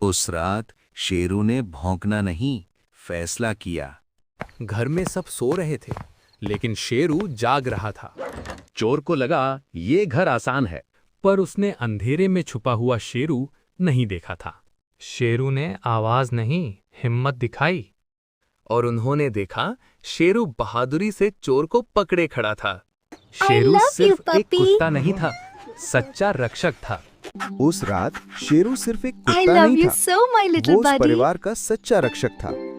उस रात शेरू ने भौंकना नहीं, फैसला किया। घर में सब सो रहे थे, लेकिन शेरू जाग रहा था। चोर को लगा ये घर आसान है। पर उसने अंधेरे में छुपा हुआ शेरू नहीं देखा था। शेरू ने आवाज नहीं, हिम्मत दिखाई। और उन्होंने देखा शेरू बहादुरी से चोर को पकड़े खड़ा था। शेरू love you, सिर्फ एक puppy. कुत्ता नहीं था, सच्चा रक्षक था। उस रात शेरू सिर्फ एक I कुत्ता love नहीं you था, so, my वो little उस buddy. परिवार का सच्चा रक्षक था।